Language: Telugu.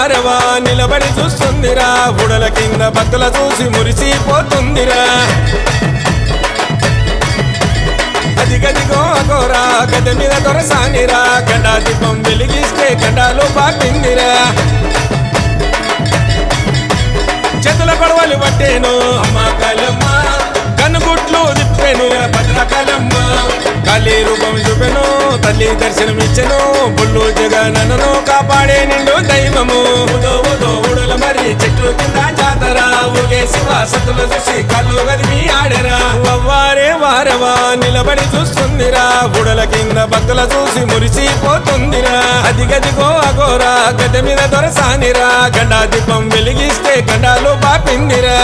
వారవా నిలబడి చూస్తుందిరా బుడల కింద భక్తుల చూసి మురిసిపోతుందిరా అదిగదిగో అగోరా గద మీద దొరసానిరా గండా దీపం వెలిగిస్తే గండాలు పాపిందిరా చేతుల గొడవలు పట్టేను అమ్మ కాలమ్మ కనుగుట్లు తిప్పెను భద్రకాలమ్మ కాళీ రూపం చూపెను తల్లి దర్శనమిచ్చెను బుల్లు జగనను కాపాడే నిండు దైవము ఊడల మరి చెట్టు కింద జాతర ఊగే శివాసతులు చూసి కళ్ళు గదిమి ఆడరా వారే వారవా నిలబడి చూస్తుందిరా బుడల కింద భక్తుల చూసి మురిసిపోతుందిరా అదిగదిగో అగోరా గద్దె మీద దొరసానిరా గండా దీపం వెలిగిస్తే గండాలు పాపిందిరా